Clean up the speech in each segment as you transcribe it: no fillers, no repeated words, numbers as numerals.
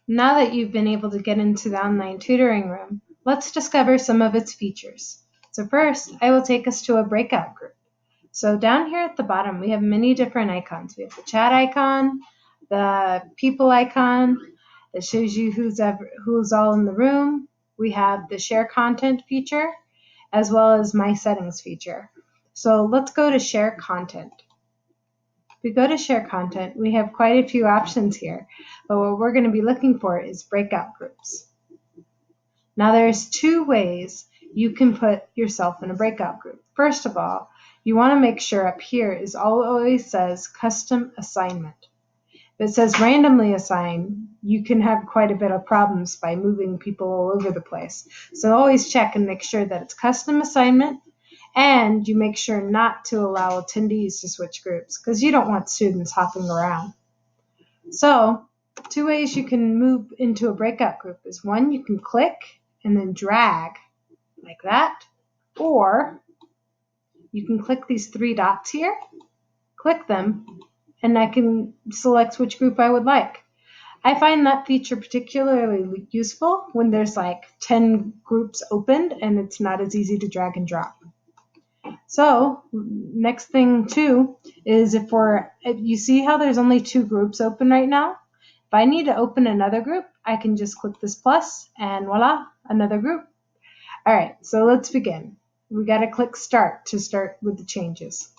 Now that you've been able to get into the online tutoring room, let's discover some of its features. So first, I will take us to a breakout group. So down here at the bottom, we have many different icons. We have the chat icon, the people icon that shows you who's all in the room. We have the share content feature, as well as my settings feature. So let's go to share content. If we go to share content, we have quite a few options here, but what we're going to be looking for is breakout groups. Now there's two ways you can put yourself in a breakout group. First of all, you want to make sure up here is always says custom assignment. If it says randomly assign, you can have quite a bit of problems by moving people all over the place. So always check and make sure that it's custom assignment, and you make sure not to allow attendees to switch groups because you don't want students hopping around. So two ways you can move into a breakout group is one, you can click and then drag like that, or you can click these three dots here, click them, and I can select which group I would like. I find that feature particularly useful when there's like 10 groups opened and it's not as easy to drag and drop. So next thing too is if you see how there's only 2 groups open right now? If I need to open another group, I can just click this plus and voila, another group. All right, so let's begin. We got to click start to start with the changes.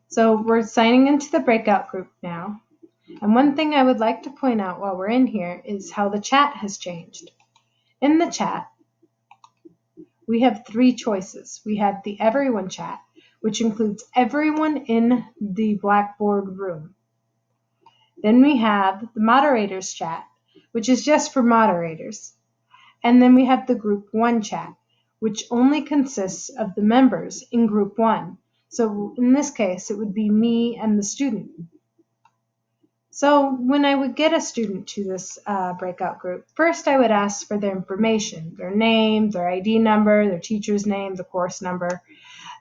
So we're signing into the breakout group now. And one thing I would like to point out while we're in here is how the chat has changed. In the chat, we have 3 choices. We have the everyone chat, which includes everyone in the Blackboard room. Then we have the moderators chat, which is just for moderators. And then we have the group 1 chat, which only consists of the members in group 1. So in this case, it would be me and the student. So when I would get a student to this breakout group, first I would ask for their information, their name, their ID number, their teacher's name, the course number,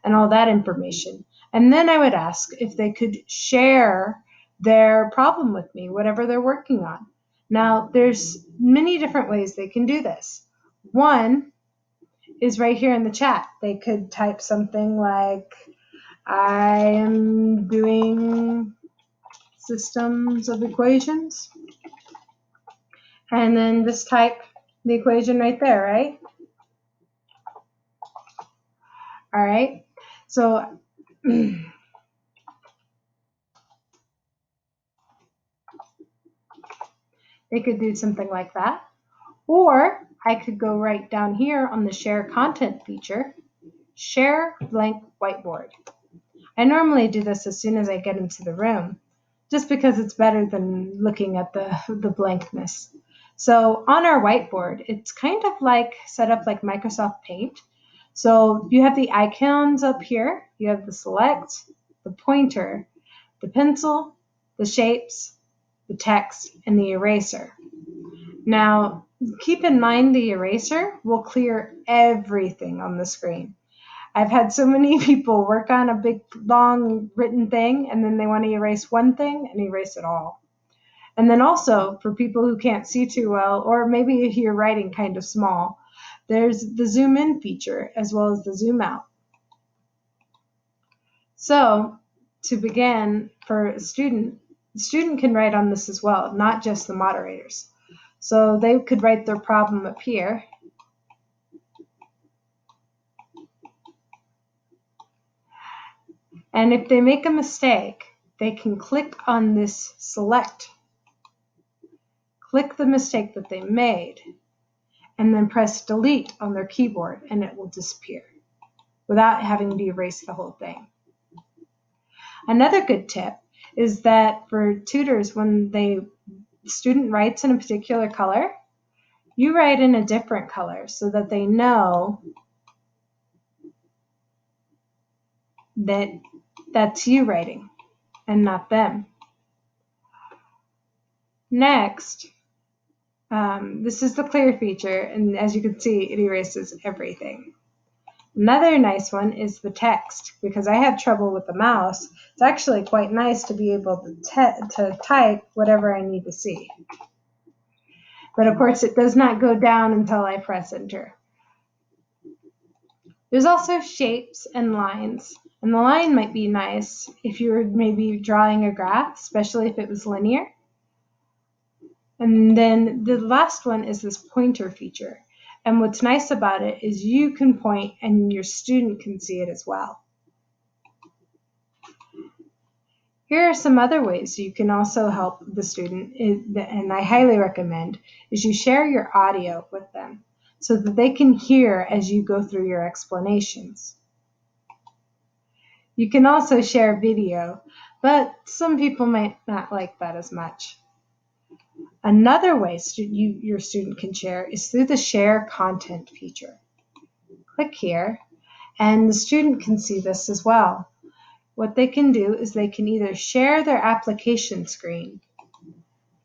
and all that information. And then I would ask if they could share their problem with me, whatever they're working on. Now, there's many different ways they can do this. One is right here in the chat. They could type something like, I am doing systems of equations, and then just type the equation right there, right? All right, so they could do something like that. Or I could go right down here on the share content feature, share blank whiteboard. I normally do this as soon as I get into the room, just because it's better than looking at the blankness. So on our whiteboard, it's kind of like set up like Microsoft Paint. So you have the icons up here, you have the select, the pointer, the pencil, the shapes, the text, and the eraser. Now, keep in mind the eraser will clear everything on the screen. I've had so many people work on a big, long written thing, and then they want to erase one thing and erase it all. And then also, for people who can't see too well, or maybe if you're writing kind of small, there's the zoom in feature as well as the zoom out. So, to begin, for a student, the student can write on this as well, not just the moderators. So they could write their problem up here. And if they make a mistake, they can click on this select, click the mistake that they made, and then press delete on their keyboard, and it will disappear without having to erase the whole thing. Another good tip is that for tutors, when the student writes in a particular color, you write in a different color so that they know that that's you writing and not them. Next, this is the clear feature, and as you can see, it erases everything. Another nice one is the text. Because I have trouble with the mouse, it's actually quite nice to be able to type whatever I need to see. But of course, it does not go down until I press enter. There's also shapes and lines. And the line might be nice if you were maybe drawing a graph, especially if it was linear. And then the last one is this pointer feature. And what's nice about it is you can point and your student can see it as well. Here are some other ways you can also help the student, and I highly recommend, is you share your audio with them so that they can hear as you go through your explanations. You can also share video, but some people might not like that as much. Another way your student can share is through the Share Content feature. Click here, and the student can see this as well. What they can do is they can either share their application screen,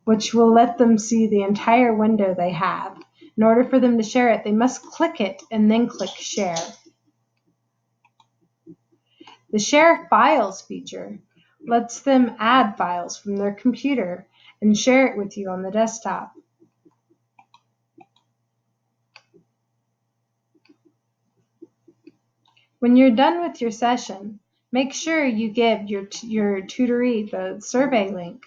which will let them see the entire window they have. In order for them to share it, they must click it and then click Share. The Share Files feature lets them add files from their computer and share it with you on the desktop. When you're done with your session, make sure you give your tutoree the survey link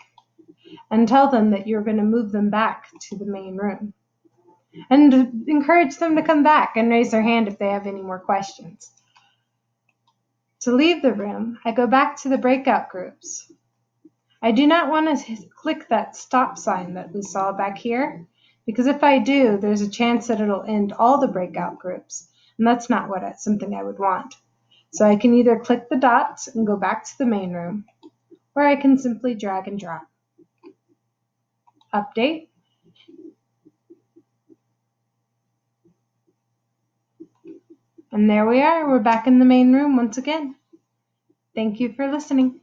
and tell them that you're going to move them back to the main room. And encourage them to come back and raise their hand if they have any more questions. To leave the room, I go back to the breakout groups. I do not want to click that stop sign that we saw back here, because if I do, there's a chance that it'll end all the breakout groups, and that's not something I would want. So I can either click the dots and go back to the main room, or I can simply drag and drop. Update. And there we are, we're back in the main room once again. Thank you for listening.